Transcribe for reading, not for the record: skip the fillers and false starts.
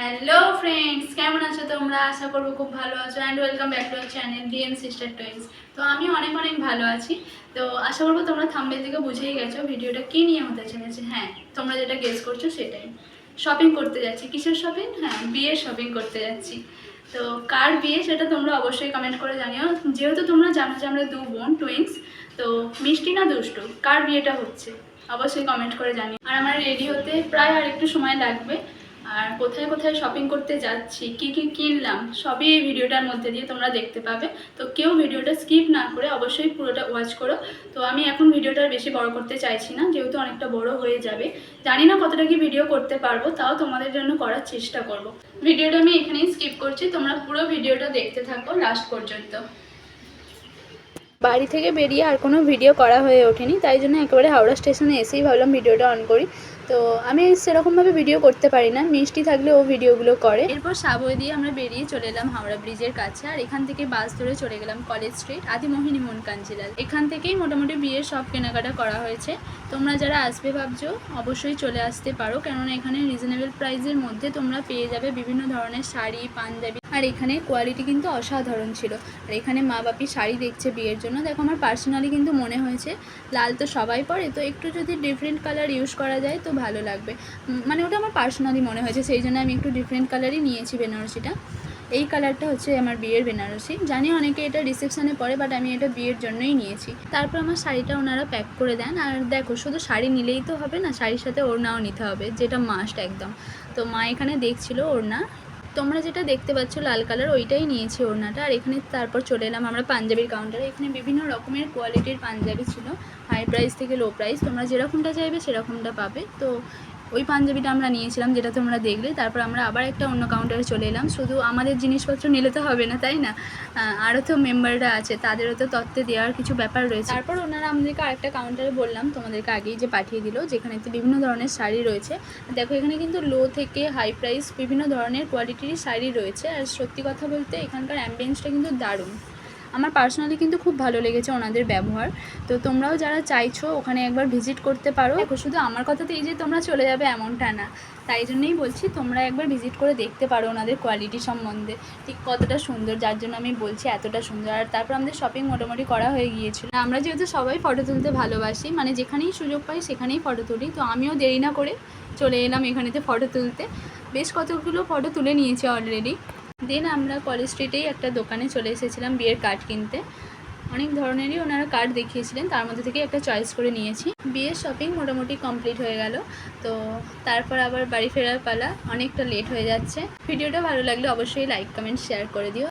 Hello friends, কেমন আছো তোমরা? আশা করবো খুব ভালো আছো and welcome back to our channel DM sister toys. তো আমি অনেক অনেক ভালো আছি। তো আশা করবো তোমরা থাম্বনেল থেকে বুঝেই গেছো ভিডিওটা কী নিয়ে হতে চলেছে। হ্যাঁ, তোমরা যেটা গেস করছো সেটাই, শপিং করতে যাচ্ছি। কিসের শপিং? হ্যাঁ, বিয়ের শপিং করতে যাচ্ছি। তো কার বিয়ে সেটা তোমরা অবশ্যই কমেন্ট করে জানিও। যেহেতু তোমরা জানো যে আমরা দু বোন টুইন্স, তো মিষ্টি না দুষ্টু, কার বিয়েটা হচ্ছে অবশ্যই কমেন্ট করে জানিও। আর আমার রেডি হতে প্রায় আর একটু সময় লাগবে। আর কোথায় কোথায় শপিং করতে যাচ্ছি, কি কি কিনলাম, সবই এই ভিডিওটার মধ্যে দিয়ে তোমরা দেখতে পাবে। তো কেউ ভিডিওটা স্কিপ না করে অবশ্যই পুরোটা ওয়াচ করো। তো আমি এখন ভিডিওটা বেশি বড় করতে চাইছি না, যেহেতু অনেকটা বড় হয়ে যাবে। জানি না কতটা কি ভিডিও করতে পারবো, তাও তোমাদের জন্য করার চেষ্টা করব। ভিডিওটা আমি এখানেই স্কিপ করছি, তোমরা পুরো ভিডিওটা দেখতে থাকো লাস্ট পর্যন্ত। বাড়ি থেকে বেরিয়ে আর কোনো ভিডিও করা হয়ে ওঠেনি, তাই জন্য একেবারে হাওড়া স্টেশনে এসেই ভাবলাম ভিডিওটা অন করি। তো আমি সেরকমভাবে ভিডিও করতে পারি না, মিষ্টি থাকলে ও ভিডিওগুলো করে। এরপর সাবওয়ে দিয়ে আমরা বেরিয়ে চলে এলাম হাওড়া ব্রিজের কাছে, আর এখান থেকে বাস ধরে চলে গেলাম কলেজ স্ট্রিট আদিমোহিনী মন কাঞ্জিলাল। এখান থেকেই মোটামুটি বিয়ের সব কেনাকাটা করা হয়েছে। তোমরা যারা আসবে ভাবছো অবশ্যই চলে আসতে পারো, কেননা এখানে রিজনেবল প্রাইসের মধ্যে তোমরা পেয়ে যাবে বিভিন্ন ধরনের শাড়ি, পাঞ্জাবি। আর এখানে কোয়ালিটি কিন্তু অসাধারণ ছিল। আর এখানে মা বাপি শাড়ি দেখছে বিয়ের জন্য। দেখো, আমার পার্সোনালি কিন্তু মনে হয়েছে লাল তো সবাই পরে, তো একটু যদি ডিফারেন্ট কালার ইউজ করা যায় তো ভালো লাগবে। মানে ওটা আমার পার্সোনালি মনে হয়েছে, সেই জন্য আমি একটু ডিফারেন্ট কালারই নিয়েছি বেনারসিটা। এই কালারটা হচ্ছে আমার বিয়ের বেনারসি। জানি অনেকে এটা রিসেপশানে পরে, বাট আমি এটা বিয়ের জন্যই নিয়েছি। তারপর আমার শাড়িটা ওনারা প্যাক করে দেন। আর দেখো, শুধু শাড়ি নিলেই তো হবে না, শাড়ির সাথে ওড়নাও নিতে হবে, যেটা মাস্ট একদম। তো মা এখানে দেখছিল ওড়না। তোমরা যেটা দেখতে পাচ্ছ লাল কালার, ওইটাই নিয়েছি ওড়নাটা। আর এখানে তারপর চলে এলাম আমরা পাঞ্জাবির কাউন্টারে। এখানে বিভিন্ন রকমের কোয়ালিটির পাঞ্জাবি ছিল, হাই প্রাইস থেকে লো প্রাইস। তোমরা যেরকমটা চাইবে সেরকমটা পাবে। তো ওই পাঞ্জাবিটা আমরা নিয়েছিলাম, যেটা তোমরা দেখলে। তারপর আমরা আবার একটা অন্য কাউন্টারে চলে এলাম। শুধু আমাদের জিনিসপত্র নিলে তো হবে না, তাই না? আরও তো মেম্বাররা আছে, তাদেরও তো তত্ত্বে দেওয়ার কিছু ব্যাপার রয়েছে। তারপর ওনারা আমাদেরকে আরেকটা কাউন্টারে বললাম, তোমাদেরকে আগেই যে পাঠিয়ে দিল, যেখানে বিভিন্ন ধরনের শাড়ি রয়েছে। দেখো, এখানে কিন্তু লো থেকে হাই প্রাইস বিভিন্ন ধরনের কোয়ালিটির শাড়ি রয়েছে। আর সত্যি কথা বলতে এখানকার অ্যাম্বিয়েন্সটা কিন্তু দারুণ। আমার পার্সোনালি কিন্তু খুব ভালো লেগেছে ওনাদের ব্যবহার। তো তোমরাও যারা চাইছো ওখানে একবার ভিজিট করতে পারো। দেখো, শুধু আমার কথাতেই যে তোমরা চলে যাবে এমনটা না, তাই জন্যই বলছি তোমরা একবার ভিজিট করে দেখতে পারো ওনাদের কোয়ালিটি সম্বন্ধে ঠিক কতটা সুন্দর, যার জন্য আমি বলছি এতটা সুন্দর। আর তারপর আমাদের শপিং মোটামুটি করা হয়ে গিয়েছিল। আমরা যেহেতু সবাই ফটো তুলতে ভালোবাসি, মানে যেখানেই সুযোগ পাই সেখানেই ফটো তুলি, তো আমিও দেরি না করে চলে এলাম এখানেতে ফটো তুলতে। বেশ কতগুলো ফটো তুলে নিয়েছি অলরেডি। দেন আমরা কলেজ স্ট্রিটেই একটা দোকানে চলে এসেছিলাম বিয়ের কার্ড কিনতে। অনেক ধরনেরই ওনারা কার্ড দেখিয়েছিলেন, তার মধ্যে থেকে একটা চয়েস করে নিয়েছি। বিয়ের শপিং মোটামুটি কমপ্লিট হয়ে গেল। তো তারপর আবার বাড়ি ফেরার পালা, অনেকটা লেট হয়ে যাচ্ছে। ভিডিওটা ভালো লাগলে অবশ্যই লাইক, কমেন্ট, শেয়ার করে দিও।